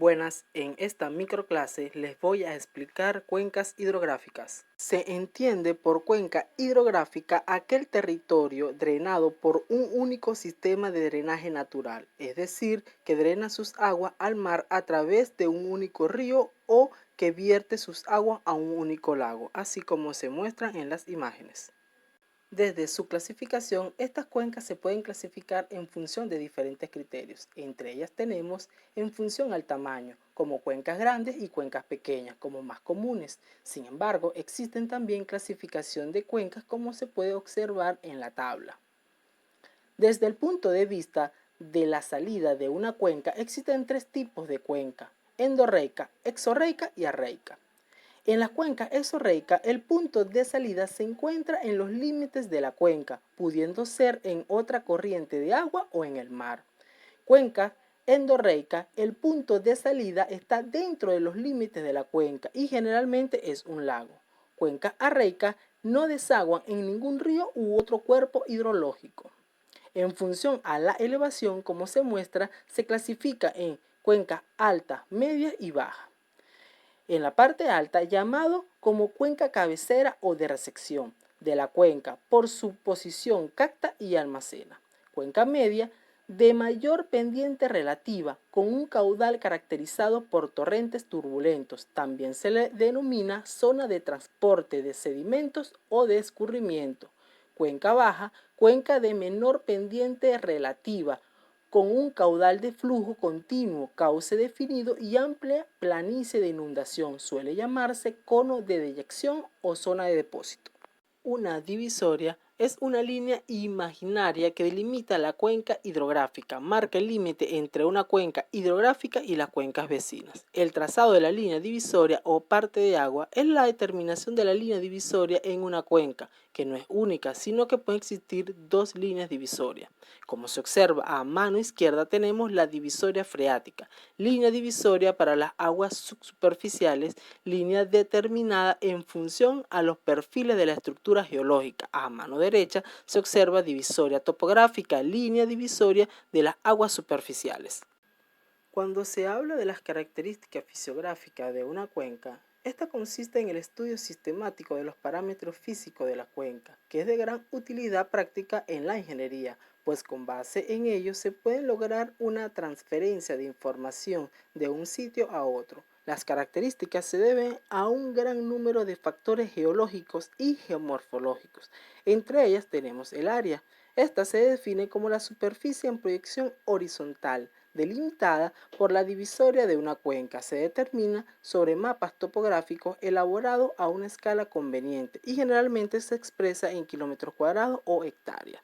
Buenas, en esta microclase les voy a explicar cuencas hidrográficas. Se entiende por cuenca hidrográfica aquel territorio drenado por un único sistema de drenaje natural, es decir, que drena sus aguas al mar a través de un único río o que vierte sus aguas a un único lago, así como se muestran en las imágenes. Desde su clasificación, estas cuencas se pueden clasificar en función de diferentes criterios. Entre ellas tenemos en función al tamaño, como cuencas grandes y cuencas pequeñas, como más comunes. Sin embargo, existen también clasificación de cuencas como se puede observar en la tabla. Desde el punto de vista de la salida de una cuenca, existen tres tipos de cuenca: endorreica, exorreica y arreica. En las cuencas exorreicas, el punto de salida se encuentra en los límites de la cuenca, pudiendo ser en otra corriente de agua o en el mar. Cuenca endorreica, el punto de salida está dentro de los límites de la cuenca y generalmente es un lago. Cuenca arreica no desaguan en ningún río u otro cuerpo hidrológico. En función a la elevación, como se muestra, se clasifica en cuencas altas, medias y bajas. En la parte alta, llamado como cuenca cabecera o de recepción de la cuenca por su posición capta y almacena. Cuenca media, de mayor pendiente relativa, con un caudal caracterizado por torrentes turbulentos. También se le denomina zona de transporte de sedimentos o de escurrimiento. Cuenca baja, cuenca de menor pendiente relativa, con un caudal de flujo continuo, cauce definido y amplia planicie de inundación. Suele llamarse cono de deyección o zona de depósito. Una divisoria es una línea imaginaria que delimita la cuenca hidrográfica, marca el límite entre una cuenca hidrográfica y las cuencas vecinas. El trazado de la línea divisoria o parte de agua es la determinación de la línea divisoria en una cuenca, que no es única, sino que pueden existir dos líneas divisorias. Como se observa a mano izquierda, tenemos la divisoria freática, línea divisoria para las aguas subsuperficiales, línea determinada en función a los perfiles de la estructura geológica. A mano derecha se observa divisoria topográfica, línea divisoria de las aguas superficiales. Cuando se habla de las características fisiográficas de una cuenca, esta consiste en el estudio sistemático de los parámetros físicos de la cuenca, que es de gran utilidad práctica en la ingeniería, pues con base en ello se puede lograr una transferencia de información de un sitio a otro. Las características se deben a un gran número de factores geológicos y geomorfológicos. Entre ellas tenemos el área. Esta se define como la superficie en proyección horizontal, delimitada por la divisoria de una cuenca. Se determina sobre mapas topográficos elaborados a una escala conveniente y generalmente se expresa en kilómetros cuadrados o hectáreas.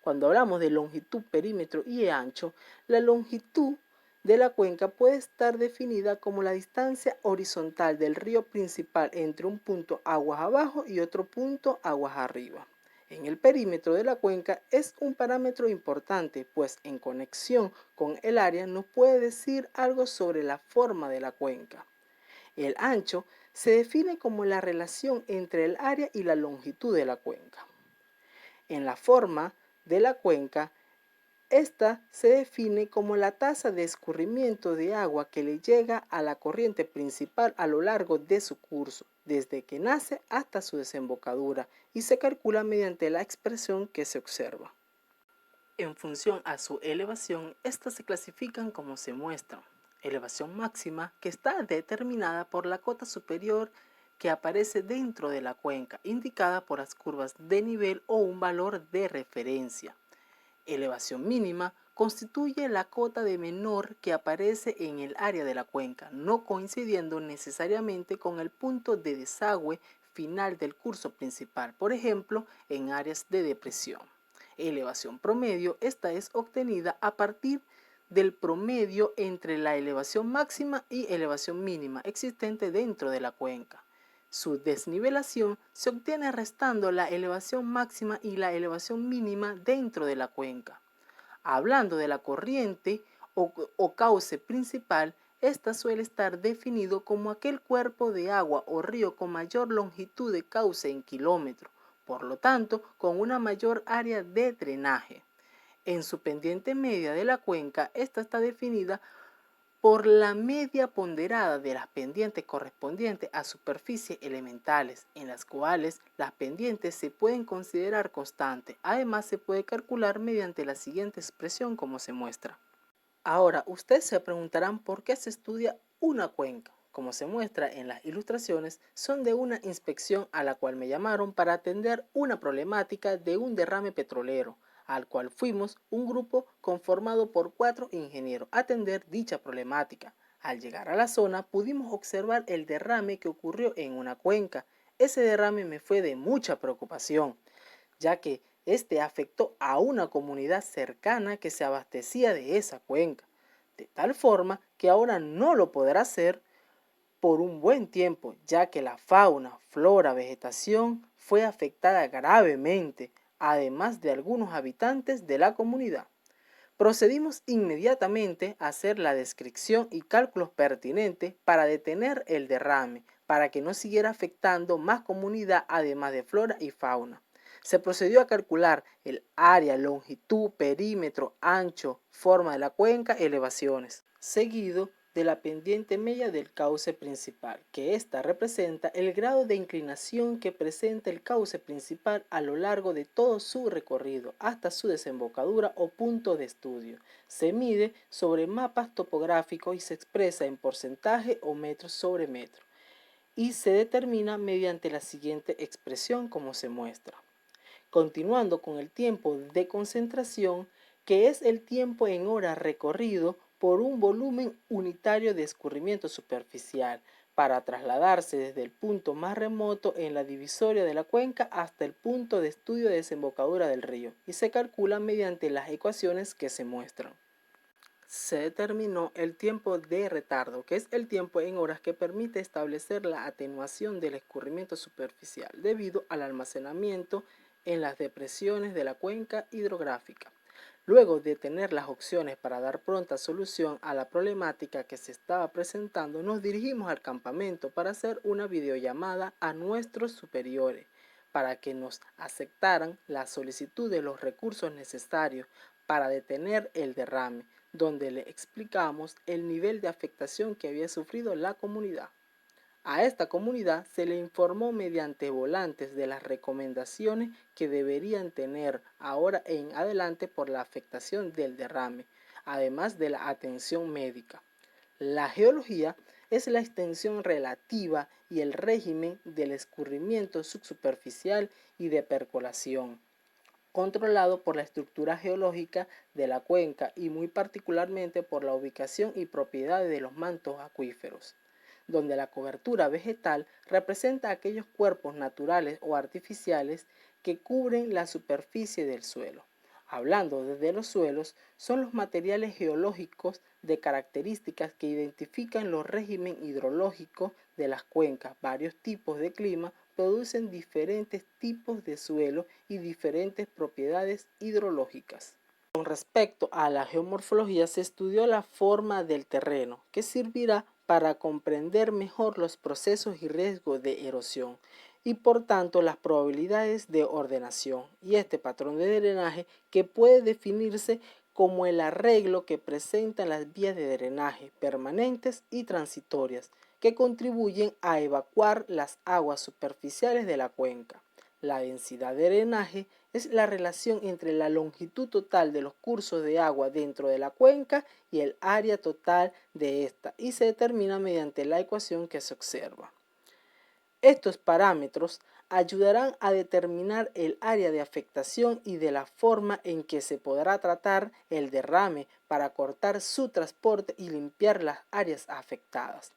Cuando hablamos de longitud, perímetro y ancho, la longitud de la cuenca puede estar definida como la distancia horizontal del río principal entre un punto aguas abajo y otro punto aguas arriba. En el perímetro de la cuenca es un parámetro importante, pues en conexión con el área nos puede decir algo sobre la forma de la cuenca. El ancho se define como la relación entre el área y la longitud de la cuenca. En la forma de la cuenca, esta se define como la tasa de escurrimiento de agua que le llega a la corriente principal a lo largo de su curso, desde que nace hasta su desembocadura, y se calcula mediante la expresión que se observa. En función a su elevación, estas se clasifican como se muestran. Elevación máxima, que está determinada por la cota superior que aparece dentro de la cuenca, indicada por las curvas de nivel o un valor de referencia. Elevación mínima constituye la cota de menor que aparece en el área de la cuenca, no coincidiendo necesariamente con el punto de desagüe final del curso principal, por ejemplo, en áreas de depresión. Elevación promedio, esta es obtenida a partir del promedio entre la elevación máxima y elevación mínima existente dentro de la cuenca. Su desnivelación se obtiene restando la elevación máxima y la elevación mínima dentro de la cuenca. Hablando de la corriente o cauce principal, esta suele estar definido como aquel cuerpo de agua o río con mayor longitud de cauce en kilómetros, por lo tanto, con una mayor área de drenaje. En su pendiente media de la cuenca, esta está definida por la media ponderada de las pendientes correspondientes a superficies elementales, en las cuales las pendientes se pueden considerar constantes. Además, se puede calcular mediante la siguiente expresión como se muestra. Ahora, ustedes se preguntarán por qué se estudia una cuenca. Como se muestra en las ilustraciones, son de una inspección a la cual me llamaron para atender una problemática de un derrame petrolero, al cual fuimos un grupo conformado por 4 ingenieros a atender dicha problemática. Al llegar a la zona pudimos observar el derrame que ocurrió en una cuenca. Ese derrame me fue de mucha preocupación, ya que este afectó a una comunidad cercana que se abastecía de esa cuenca, de tal forma que ahora no lo podrá hacer por un buen tiempo, ya que la fauna, flora, vegetación fue afectada gravemente, además de algunos habitantes de la comunidad. Procedimos inmediatamente a hacer la descripción y cálculos pertinentes para detener el derrame, para que no siguiera afectando más comunidad además de flora y fauna. Se procedió a calcular el área, longitud, perímetro, ancho, forma de la cuenca, elevaciones, seguido de la pendiente media del cauce principal, que ésta representa el grado de inclinación que presenta el cauce principal a lo largo de todo su recorrido hasta su desembocadura o punto de estudio. Se mide sobre mapas topográficos y se expresa en porcentaje o metros sobre metro, y se determina mediante la siguiente expresión como se muestra. Continuando con el tiempo de concentración, que es el tiempo en horas recorrido por un volumen unitario de escurrimiento superficial, para trasladarse desde el punto más remoto en la divisoria de la cuenca hasta el punto de estudio de desembocadura del río, y se calcula mediante las ecuaciones que se muestran. Se determinó el tiempo de retardo, que es el tiempo en horas que permite establecer la atenuación del escurrimiento superficial debido al almacenamiento en las depresiones de la cuenca hidrográfica. Luego de tener las opciones para dar pronta solución a la problemática que se estaba presentando, nos dirigimos al campamento para hacer una videollamada a nuestros superiores para que nos aceptaran la solicitud de los recursos necesarios para detener el derrame, donde le explicamos el nivel de afectación que había sufrido la comunidad. A esta comunidad se le informó mediante volantes de las recomendaciones que deberían tener ahora en adelante por la afectación del derrame, además de la atención médica. La geología es la extensión relativa y el régimen del escurrimiento subsuperficial y de percolación, controlado por la estructura geológica de la cuenca y muy particularmente por la ubicación y propiedades de los mantos acuíferos, donde la cobertura vegetal representa aquellos cuerpos naturales o artificiales que cubren la superficie del suelo. Hablando desde los suelos, son los materiales geológicos de características que identifican los regímenes hidrológicos de las cuencas. Varios tipos de clima producen diferentes tipos de suelo y diferentes propiedades hidrológicas. Con respecto a la geomorfología, se estudió la forma del terreno, que servirá para comprender mejor los procesos y riesgos de erosión y por tanto las probabilidades de ordenación, y este patrón de drenaje que puede definirse como el arreglo que presentan las vías de drenaje permanentes y transitorias que contribuyen a evacuar las aguas superficiales de la cuenca. La densidad de drenaje es la relación entre la longitud total de los cursos de agua dentro de la cuenca y el área total de esta, y se determina mediante la ecuación que se observa. Estos parámetros ayudarán a determinar el área de afectación y de la forma en que se podrá tratar el derrame para cortar su transporte y limpiar las áreas afectadas.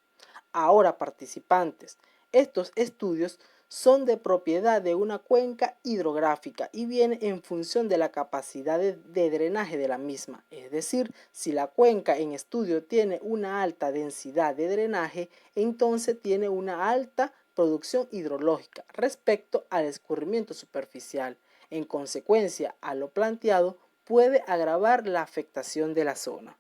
Ahora, participantes, estos estudios son de propiedad de una cuenca hidrográfica y vienen en función de la capacidad de drenaje de la misma. Es decir, si la cuenca en estudio tiene una alta densidad de drenaje, entonces tiene una alta producción hidrológica respecto al escurrimiento superficial. En consecuencia, a lo planteado, puede agravar la afectación de la zona.